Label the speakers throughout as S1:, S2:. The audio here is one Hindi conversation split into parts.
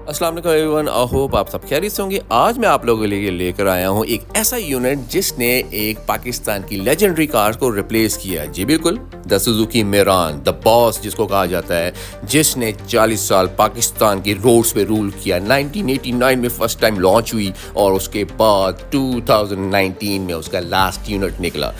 S1: अस्सलाम वालेकुम एवरीवन, आई होप आप सब खैरियत से होंगे। आज मैं आप लोगों के लिए लेकर आया हूँ एक ऐसा यूनिट जिसने एक पाकिस्तान की लेजेंडरी कार को रिप्लेस किया है। जी बिल्कुल, the Suzuki Mehran, the boss जिसको कहा जाता है, जिसने 40 साल पाकिस्तान की रोड्स पे रूल किया। 1989 में फर्स्ट टाइम लॉन्च हुई और उसके बाद 2019 में उसका लास्ट यूनिट निकला।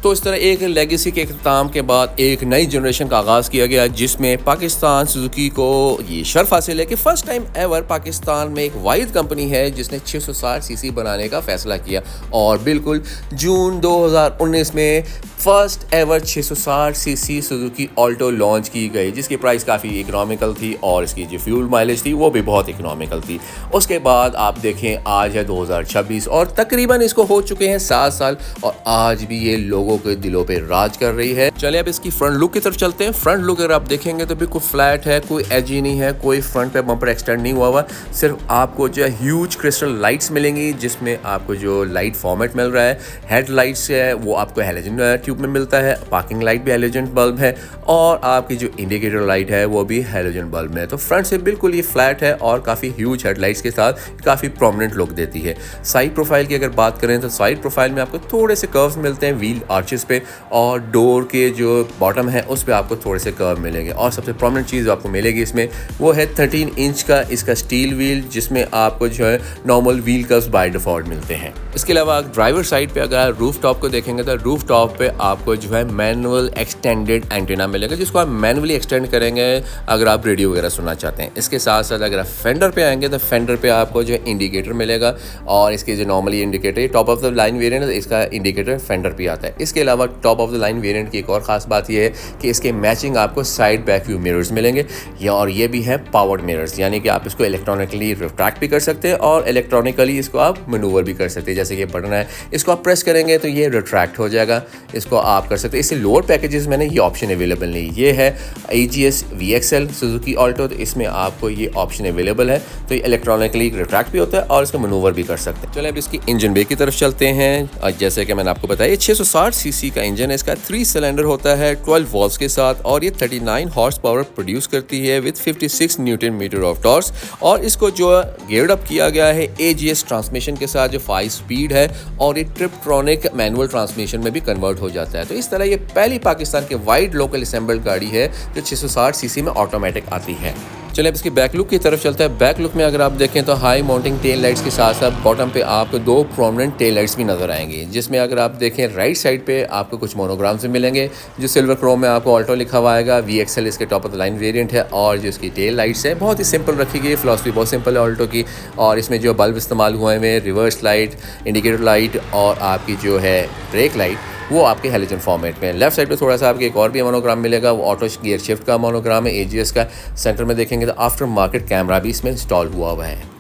S1: तो इस तरह एक लेगेसी के अख्ताम के बाद एक नई जनरेशन का आगाज़ किया गया, जिसमें पाकिस्तान सुजुकी को ये शर्फ हासिल है कि फ़र्स्ट टाइम एवर पाकिस्तान में एक वाहिद कंपनी है जिसने 660 सीसी बनाने का फ़ैसला किया। और बिल्कुल जून 2019 में first ever 660 CC Suzuki Alto launch की गई, जिसकी प्राइस काफ़ी इकनॉमिकल थी और इसकी जो फ्यूल माइलेज थी वो भी बहुत इकनॉमिकल थी। उसके बाद आप देखें, आज है 2026 और तकरीबन इसको हो चुके हैं 7 साल और आज भी ये लोगों के दिलों पे राज कर रही है। चलिए अब इसकी फ्रंट लुक की तरफ चलते हैं। फ्रंट लुक अगर आप देखेंगे तो बिल्कुल फ्लैट है, कोई एजी नहीं है, कोई फ्रंट पे बम्पर एक्सटेंड नहीं हुआ हुआ। सिर्फ आपको जो ह्यूज क्रिस्टल लाइट्स मिलेंगी, जिसमें आपको जो लाइट फॉर्मेट मिल रहा है, हेड लाइट्स है वो आपको हैलोजन ट्यूब में मिलता है, पार्किंग लाइट भी हैलोजन बल्ब है और आपकी जो इंडिकेटर लाइट है वो भी हैलोजन बल्ब में है। तो फ्रंट से बिल्कुल ये फ्लैट है और काफ़ी ह्यूज हेडलाइट्स के साथ काफ़ी प्रोमिनेंट लुक देती है। साइड प्रोफाइल की अगर बात करें तो साइड प्रोफाइल में आपको थोड़े से कर्व्स मिलते हैं व्हील आर्चेस पे, और डोर के जो बॉटम है उस पे आपको थोड़े से कर्व मिलेंगे। और सबसे प्रोमिनेंट चीज़ आपको मिलेगी इसमें वो है 13 इंच का इसका स्टील व्हील, जिसमें आपको जो है normal wheel curves by default मिलते हैं। इसके अलावा ड्राइवर साइड पे अगर आप रूफ टॉप को देखेंगे तो रूफ टॉप पे आपको जो है मैनुअल एक्सटेंडेड एंटीना मिलेगा, जिसको आप मैनुअली एक्सटेंड करेंगे अगर आप रेडियो वगैरह सुनना चाहते हैं। इसके साथ साथ अगर आप फेंडर पे आएंगे तो फेंडर पे आपको जो है इंडिकेटर मिलेगा, और इसके जो normally indicator top of the line variant है, इसका इंडिकेटर फेंडर पे आता है। इसके अलावा top of the line variant की एक और ख़ास बात यह है कि इसके मैचिंग आपको साइड बैक व्यू मिरर्स मिलेंगे, और ये भी है पावर्ड मिरर्स, यानी कि आप इसको इलेक्ट्रॉनिकली रिट्रैक्ट भी कर सकते हैं और इलेक्ट्रॉनिकली इसको आप मैनूवर भी कर सकते हैं। जैसे कि बटन है, इसको आप प्रेस करेंगे तो ये रिट्रैक्ट हो जाएगा, इसको आप कर सकते हैं। इससे लोअर पैकेजेस में ये ऑप्शन अवेलेबल नहीं। ये है AGS VXL सुजुकी ऑल्टो, तो इसमें आपको ये ऑप्शन अवेलेबल है, तो ये इलेक्ट्रॉनिकली रिट्रैक्ट भी होता है और इसको मैनूवर भी कर सकते हैं। चलिए अब इसकी इंजन बे की तरफ चलते हैं। और जैसे कि मैंने आपको बताया, ये 660 सीसी का इंजन है, इसका 3 सिलेंडर होता है 12 वॉल्व्स के साथ, और ये 39 हॉर्स पावर प्रोड्यूस करती है with 56 newton metre of torque. और इसको जो गियर्ड अप किया गया है AGS ट्रांसमिशन के साथ, जो 5 स्पीड है, और ये ट्रिपट्रॉनिक मैनुअल ट्रांसमिशन में भी कन्वर्ट हो जाता है। तो इस तरह ये पहली पाकिस्तान के वाइड लोकल असेंबल्ड गाड़ी है जो 660 सीसी में ऑटोमेटिक आती है। चलिए अब इसकी बैक लुक की तरफ चलता है। बैक लुक में अगर आप देखें तो हाई माउंटिंग टेल लाइट्स के साथ साथ बॉटम पे आपको 2 प्रोमिनेंट टेल लाइट्स भी नज़र आएंगी, जिसमें अगर आप देखें राइट साइड पे आपको कुछ मोनोग्राम्स भी मिलेंगे, जो सिल्वर क्रोम में आपको ऑल्टो लिखा हुआ आएगा। VXL इसके top of the line variant है, और जो इसकी टेल लाइट्स है बहुत ही सिंपल रखी गई है, फिलॉसफी बहुत सिंपल है ऑल्टो की। और इसमें जो बल्ब इस्तेमाल हुए हैं, रिवर्स लाइट, इंडिकेटर लाइट और आपकी जो है ब्रेक लाइट, वो आपके हेलोजन फॉर्मेट में। लेफ्ट साइड पे थोड़ा सा आपको एक और भी मोनोग्राम मिलेगा, वो ऑटो गियर शिफ्ट का मोनोग्राम है AGS का। सेंटर में देखेंगे तो आफ्टर मार्केट कैमरा भी इसमें इंस्टॉल हुआ हुआ है।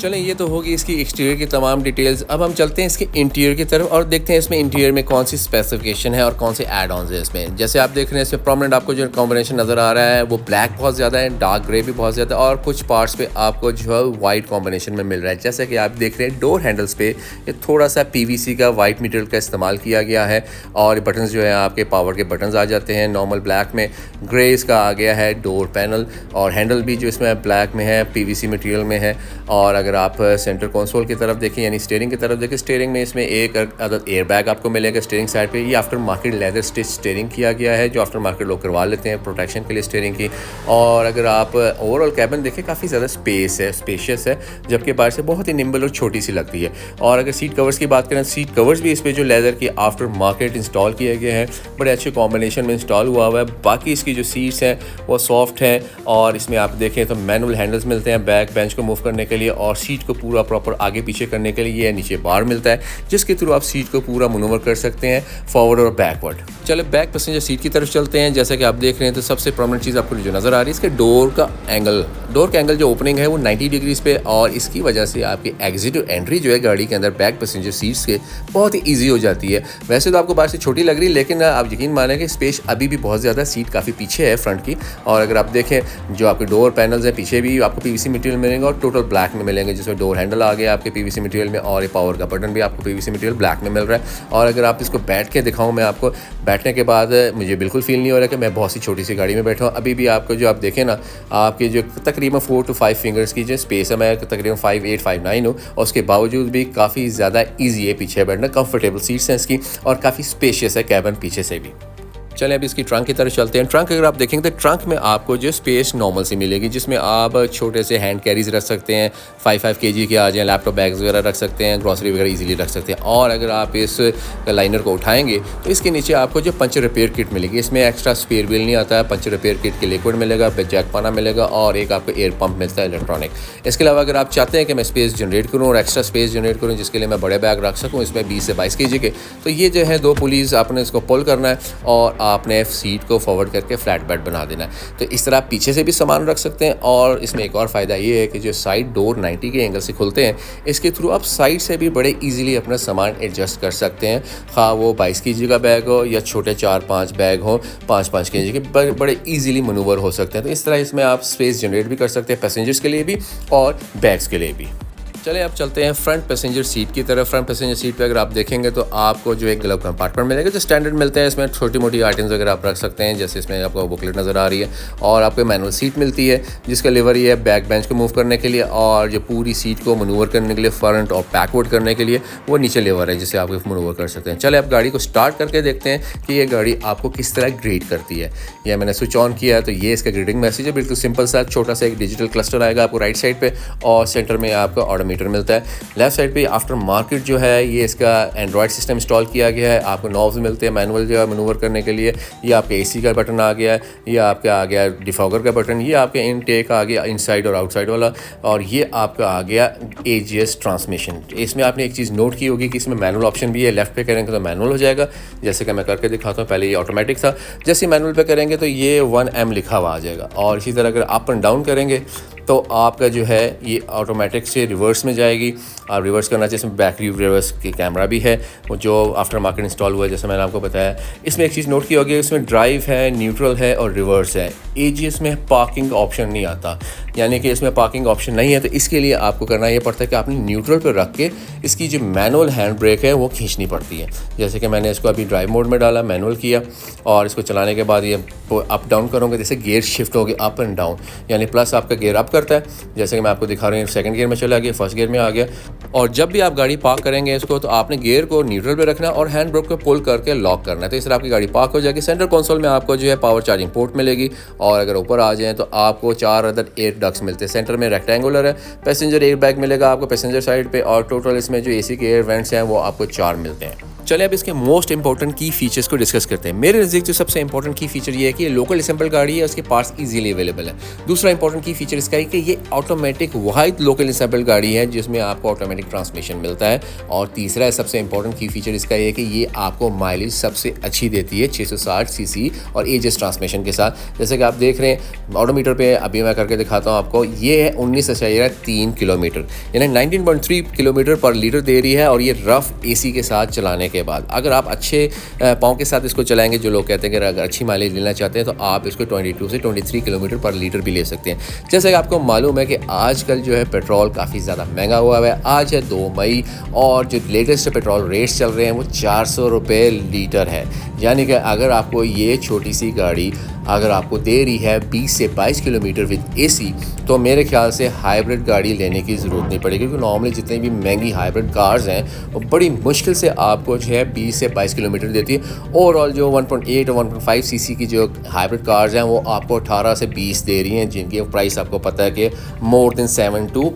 S1: चलें, ये तो होगी इसकी एक्सटीरियर की तमाम डिटेल्स। अब हम चलते हैं इसके इंटीरियर की तरफ और देखते हैं इसमें इंटीरियर में कौन सी स्पेसिफिकेशन है और कौन से एड ऑन्स है इसमें। जैसे आप देख रहे हैं, इसमें प्रोमिनेंट आपको जो कॉम्बिनेशन नज़र आ रहा है वो ब्लैक बहुत ज़्यादा है, डार्क ग्रे भी बहुत ज़्यादा है, और कुछ पार्ट्स पे आपको जो है वाइट कॉम्बिनेशन में मिल रहा है। जैसे कि आप देख रहे हैं डोर हैंडल्स पे ये थोड़ा सा PVC का वाइट मटेरियल का इस्तेमाल किया गया है, और बटन्स जो है आपके पावर के बटन्स आ जाते हैं नॉर्मल ब्लैक में। ग्रे इसका आ गया है डोर पैनल, और हैंडल भी जो इसमें ब्लैक में है, PVC मटेरियल में है। और अगर आप सेंटर कंसोल की तरफ देखें, यानी स्टीयरिंग की तरफ देखें, स्टीयरिंग में इसमें एक अदद एयर बैग आपको मिलेगा स्टीयरिंग साइड पे। ये after market leather stitch steering किया गया है, जो आफ्टर मार्केट लोग करवा लेते हैं प्रोटेक्शन के लिए स्टीयरिंग की। और अगर आप ओवरऑल कैबिन देखें, काफ़ी ज़्यादा स्पेस है, स्पेशियस है, जबकि बाहर से बहुत ही निम्बल और छोटी सी लगती है। और अगर सीट कवर्स की बात करें, सीट कवर्स भी इस पर जो लेदर की आफ्टर मार्केट इंस्टॉल किए गए हैं, बड़े अच्छे कॉम्बिनेशन में इंस्टॉल हुआ हुआ है। बाकी इसकी जो सीट्स हैं वो सॉफ्ट हैं, और इसमें आप देखें तो मैनुअल हैंडल्स मिलते हैं बैक बेंच को मूव करने के लिए, और सीट को पूरा प्रॉपर आगे पीछे करने के लिए ये नीचे बार मिलता है, जिसके थ्रू आप सीट को पूरा मनूवर कर सकते हैं फॉरवर्ड और बैकवर्ड। चलो बैक पैसेंजर सीट की तरफ चलते हैं। जैसा कि आप देख रहे हैं तो सबसे प्रोमिनेंट चीज़ आपको जो नज़र आ रही है, इसके डोर का एंगल जो ओपनिंग है वो 90 डिग्रीज पे, और इसकी वजह से आपकी एग्जिट और एंट्री जो है गाड़ी के अंदर बैक पैसेंजर सीट्स के बहुत ही ईजी हो जाती है। वैसे तो आपको बाहर से छोटी लग रही है, लेकिन आप यकीन मानें कि स्पेस अभी भी बहुत ज़्यादा, सीट काफ़ी पीछे है फ्रंट की। और अगर आप देखें जो आपके डोर पैनल्स हैं पीछे भी आपको PVC मटेरियल मिलेंगे और टोटल ब्लैक में मिलेंगे। मिलेंगे जिसमें डोर हैंडल आ गया आपके पीवीसी मटेरियल में, और ये पावर का बटन भी आपको पीवीसी मटेरियल ब्लैक में मिल रहा है। और अगर आप इसको बैठ के दिखाऊँ मैं आपको, बैठने के बाद मुझे बिल्कुल फील नहीं हो रहा कि मैं बहुत सी छोटी सी गाड़ी में बैठा हूँ। अभी भी आपको जो आप देखें ना, आपके जो तकरीबन 4 to 5 फिंगर्स की जो स्पेस है, मैं तकरीबन 5'8", 5'9" हूँ, और उसके बावजूद भी काफ़ी ज़्यादा ईजी है पीछे बैठना, कंफर्टेबल सीट्स हैं इसकी, और काफ़ी स्पेशियस है कैबिन पीछे से भी। चलें अब इसकी ट्रंक की तरफ चलते हैं। ट्रंक अगर आप देखेंगे तो ट्रंक में आपको जो स्पेस नॉर्मल सी मिलेगी, जिसमें आप छोटे से हैंड कैरीज रख सकते हैं, 5 kg के आ जाएँ, लैपटॉप बैग्स वगैरह रख सकते हैं, ग्रॉसरी वगैरह इजीली रख सकते हैं। और अगर आप इस लाइनर को उठाएंगे तो इसके नीचे आपको जो पंचर रिपेयर किट मिलेगी, इसमें एक्स्ट्रा स्पेयर व्हील नहीं आता है, पंचर रिपेयर किट के लिक्विड मिलेगा, जैक पाना मिलेगा, और एक आपको एयर पंप मिलता है इलेक्ट्रॉनिक। इसके अलावा अगर आप चाहते हैं कि मैं स्पेस जनरेट करूँ और एक्स्ट्रा स्पेस जनरेट करूँ जिसके लिए मैं बड़े बैग रख सकूँ इसमें 20 से 22 kg के, तो ये जो है 2 पुलीज़ आपने इसको पुल करना है और आपने सीट को फॉरवर्ड करके फ्लैट बेड बना देना है। तो इस तरह आप पीछे से भी सामान रख सकते हैं। और इसमें एक और फ़ायदा ये है कि जो साइड डोर 90 के एंगल से खुलते हैं, इसके थ्रू आप साइड से भी बड़े इजीली अपना सामान एडजस्ट कर सकते हैं, खा वो 22 kg का बैग हो या छोटे 4-5 बैग हो 5-5 kg के, बड़े इजीली मनूवर हो सकते हैं। तो इस तरह इसमें आप स्पेस जनरेट भी कर सकते हैं पैसेंजर्स के लिए भी और बैग्स के लिए भी। चलिए अब चलते हैं फ्रंट पैसेंजर सीट की तरफ। फ्रंट पैसेंजर सीट पे अगर आप देखेंगे तो आपको जो एक ग्लव कंपार्टमेंट मिलेगा जो स्टैंडर्ड मिलते हैं। इसमें छोटी मोटी आइटम्स वगैरह आप रख सकते हैं, जैसे इसमें आपको बुकलेट नज़र आ रही है, और आपको मैनुअल सीट मिलती है जिसका लीवर ये है बैक बेंच को मूव करने के लिए, और जो पूरी सीट को मनूवर करने के लिए फ्रंट और बैकवर्ड करने के लिए वो नीचे लीवर है जिससे आप मनूवर कर सकते हैं। चले अब गाड़ी को स्टार्ट करके देखते हैं कि ये गाड़ी आपको किस तरह ग्रीड करती है। यह मैंने स्विच ऑन किया है तो ये इसका ग्रीडिंग मैसेज है, बिल्कुल सिंपल सा छोटा सा एक डिजिटल क्लस्टर आएगा आपको राइट साइड पे, और सेंटर में आपका ऑडोमीटर मिलता है। लेफ्ट साइड पे आफ्टर मार्केट जो है ये इसका एंड्रॉयड सिस्टम इंस्टॉल किया गया है। आपको नॉब्स मिलते हैं मैनुअल जो है मनूवर करने के लिए, ये आपके एसी का बटन आ गया है, ये आपका आ गया डिफॉगर का बटन, ये आपके इनटेक आ गया इनसाइड और आउटसाइड वाला, और ये आपका आ गया AGS ट्रांसमिशन। इसमें आपने एक चीज़ नोट की होगी कि इसमें मैनुअल ऑप्शन भी है, लेफ्ट पे करेंगे तो मैनुअल हो जाएगा, जैसे कि मैं करके दिखाता हूँ। पहले ये ऑटोमेटिक था, जैसे मैनुअल पे करेंगे तो ये 1M लिखा हुआ आ जाएगा, और इसी तरह अगर अप एंड डाउन करेंगे तो आपका जो है ये ऑटोमेटिक से रिवर्स में जाएगी। आप रिवर्स करना चाहिए, इसमें बैक रिवर्स की कैमरा भी है वो जो आफ्टर मार्केट इंस्टॉल हुआ है जैसे मैंने आपको बताया। इसमें एक चीज़ नोट की होगी, इसमें ड्राइव है, न्यूट्रल है और रिवर्स है। AGS में पार्किंग ऑप्शन नहीं आता, यानी कि इसमें पार्किंग ऑप्शन नहीं है, तो इसके लिए आपको करना ये पड़ता है कि आपने न्यूट्रल पर रख के इसकी जो मैनुअल हैंड ब्रेक है वो खींचनी पड़ती है। जैसे कि मैंने इसको अभी ड्राइव मोड में डाला, मैनुअल किया, और इसको चलाने के बाद ये अप डाउन करूँगा, जैसे गियर शिफ्ट हो गया अप एंड डाउन, यानी प्लस आपका गियर अप करता है, जैसे कि मैं आपको दिखा रहा हूँ सेकंड गियर में चला गया, फर्स्ट गियर में आ गया। और जब भी आप गाड़ी पार्क करेंगे इसको तो आपने गियर को न्यूट्रल पे रखना है और हैंड ब्रेक को पुल करके लॉक करना है, तो इस तरह आपकी गाड़ी पार्क हो जाएगी। सेंटर कंसोल में आपको जो है पावर चार्जिंग पोर्ट मिलेगी, और अगर ऊपर आ जाएँ तो आपको 4 अदर एयर डक्ट्स मिलते हैं। सेंटर में रेक्टेंगुलर है, पैसेंजर एयर बैग मिलेगा आपको पैसेंजर साइड पे, और टोटल इसमें जो AC के एयर वेंट्स हैं वो आपको 4 मिलते हैं। चलिए अब इसके मोस्ट इंपॉर्टेंट की फीचर्स को डिस्कस करते हैं। मेरे नज़दीक जो सबसे इंपॉर्टेंट की फीचर ये है कि ये लोकल असेंबल गाड़ी है, उसके पार्ट्स इजीली अवेलेबल है। दूसरा इंपॉर्टेंट की फीचर इसका है कि ये ऑटोमेटिक वाहिद लोकल असेंबल गाड़ी है जिसमें आपको ऑटोमेटिक ट्रांसमिशन मिलता है। और तीसरा सबसे इंपॉर्टेंट की फीचर इसका ये है कि ये आपको माइलेज सबसे अच्छी देती है 660 cc और AGS ट्रांसमिशन के साथ। जैसे कि आप देख रहे हैं ऑडोमीटर पे, अभी मैं करके दिखाता हूँ आपको, ये है 19.3 किलोमीटर, यानी 19.3 किलोमीटर पर लीटर दे रही है, और ये रफ AC के साथ चलाने के बाद। अगर आप अच्छे पाँव के साथ इसको चलाएंगे, जो लोग कहते हैं कि अगर अच्छी माइलेज लेना चाहते हैं तो आप इसको 22 से 23 किलोमीटर पर लीटर भी ले सकते हैं। जैसे कि आपको मालूम है कि आजकल जो है पेट्रोल काफ़ी ज़्यादा महंगा हुआ है। आज है 2 मई और जो लेटेस्ट पेट्रोल रेट्स चल रहे हैं वो 400 रुपये लीटर है, यानी कि अगर आपको ये छोटी सी गाड़ी अगर आपको दे रही है 20 से 22 किलोमीटर विद AC, तो मेरे ख्याल से हाइब्रिड गाड़ी लेने की ज़रूरत नहीं पड़ेगी, क्योंकि नॉर्मली जितनी भी महंगी हाइब्रिड कार्स हैं वो बड़ी मुश्किल से आपको जो है 20 से 22 किलोमीटर देती है। ओवरऑल जो 1.8 और 1.5 cc की जो हाइब्रिड कार्स हैं वो आपको 18 से 20 दे रही हैं, जिनकी प्राइस आपको पता है कि मोर देन 7 to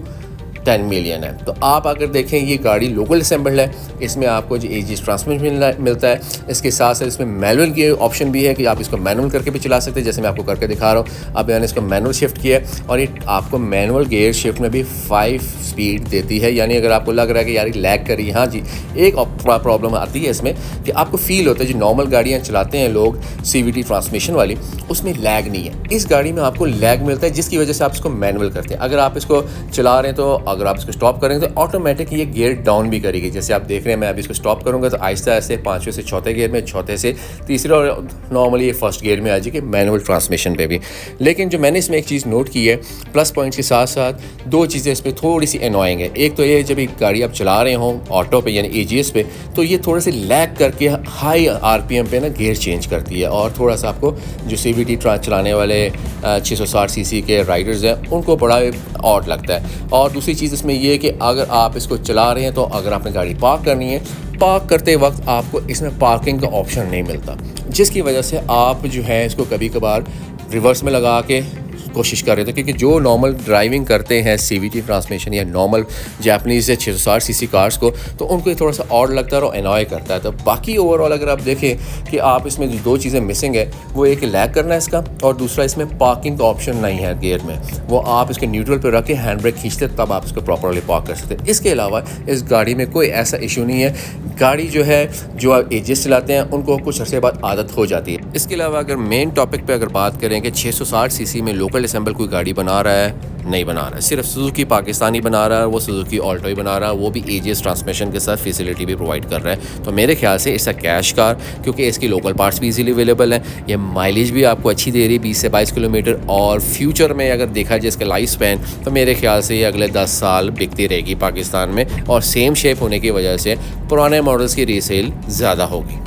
S1: 10 मिलियन है। तो आप अगर देखें ये गाड़ी लोकल असेंबल्ड है, इसमें आपको जो AGS ट्रांसमिशन मिलता है, इसके साथ साथ इसमें मैनुअल की ऑप्शन भी है कि आप इसको मैनुअल करके भी चला सकते हैं, जैसे मैं आपको करके दिखा रहा हूँ। अब मैंने इसको मैनुअल शिफ्ट किया और ये आपको मैनुअल गियर शिफ्ट में भी 5 स्पीड देती है, यानी अगर आपको लग रहा है कि यार लैग कर रही है, हाँ जी एक प्रॉब्लम आती है इसमें कि आपको फील होता है जो नॉर्मल गाड़ियाँ चलाते हैं लोग CVT ट्रांसमिशन वाली, उसमें लैग नहीं है। इस गाड़ी में आपको लैग मिलता है जिसकी वजह से आप इसको मैनुअल करते हैं। अगर आप इसको चला रहे हैं तो अगर आप इसको स्टॉप करेंगे तो ऑटोमेटिक ये गियर डाउन भी करेगी। जैसे आप देख रहे हैं मैं अभी इसको स्टॉप करूँगा तो आहिस्ता ऐसे 5वें से चौथे गियर में, चौथे से तीसरे, और नॉर्मली ये फर्स्ट गियर में आ जाएगी मैनुअल ट्रांसमिशन पे भी। लेकिन जो मैंने इसमें एक चीज़ नोट की है, प्लस पॉइंट्स के साथ साथ दो चीज़ें इस पर थोड़ी सी एनॉइंग है। एक तो ये जब एक गाड़ी आप चला रहे हो ऑटो पे यानी AGS पे, तो ये थोड़े से लैग करके हाई RPM पे ना गियर चेंज करती है, और थोड़ा सा आपको जो CVT चलाने वाले 660 cc के राइडर्स हैं उनको बड़ा ऑड लगता है। और दूसरी चीज़ इसमें ये है कि अगर आप इसको चला रहे हैं तो अगर आपने गाड़ी पार्क करनी है, पार्क करते वक्त आपको इसमें पार्किंग का ऑप्शन नहीं मिलता, जिसकी वजह से आप जो है इसको कभी कभार रिवर्स में लगा के कोशिश कर रहे थे। क्योंकि जो नॉर्मल ड्राइविंग करते हैं CVT ट्रांसमिशन या नॉर्मल जापानीज़ या 660 cc कार्स को, तो उनको ये थोड़ा सा ऑड लगता है और एनॉय करता है। तो बाकी ओवरऑल अगर आप देखें कि आप इसमें जो दो चीज़ें मिसिंग है वो एक लैग करना है इसका, और दूसरा इसमें पार्किंग का ऑप्शन नहीं है गियर में। वो आप इसके न्यूट्रल पर रख के हैंड ब्रेक खींचते तब आप इसको प्रॉपरली पार्क कर सकते हैं। इसके अलावा इस गाड़ी में कोई ऐसा इशू नहीं है। गाड़ी जो है, जो आप AGS चलाते हैं उनको कुछ अर्से बाद आदत हो जाती है। इसके अलावा अगर मेन टॉपिक पे अगर बात करें कि 660 cc में लोकल असेंबल कोई गाड़ी बना रहा है, नहीं बना रहा है, सिर्फ सुजुकी पाकिस्तानी बना रहा है, वो सुजुकी ऑल्टो ही बना रहा है, वो भी AGS ट्रांसमिशन के साथ फैसिलिटी भी प्रोवाइड कर रहा है। तो मेरे ख्याल से इसका कैश कार, क्योंकि इसकी लोकल पार्ट्स भी इजीली अवेलेबल हैं, ये माइलेज भी आपको अच्छी दे रही है 20 से 22 किलोमीटर, और फ्यूचर में अगर देखा जाए इसका लाइफ स्पैन तो मेरे ख्याल से ये अगले 10 साल बिकती रहेगी पाकिस्तान में, और सेम शेप होने की वजह से पुराने मॉडल्स की रीसेल ज़्यादा होगी।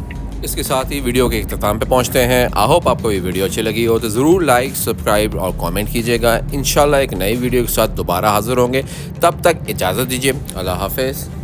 S1: इसके साथ ही वीडियो के इख्तिताम पे पहुंचते हैं। आई होप आपको ये वीडियो अच्छी लगी हो तो ज़रूर लाइक, सब्सक्राइब और कमेंट कीजिएगा। इंशाल्लाह एक नई वीडियो के साथ दोबारा हाज़िर होंगे। तब तक इजाज़त दीजिए। अल्लाह हाफ़िज़।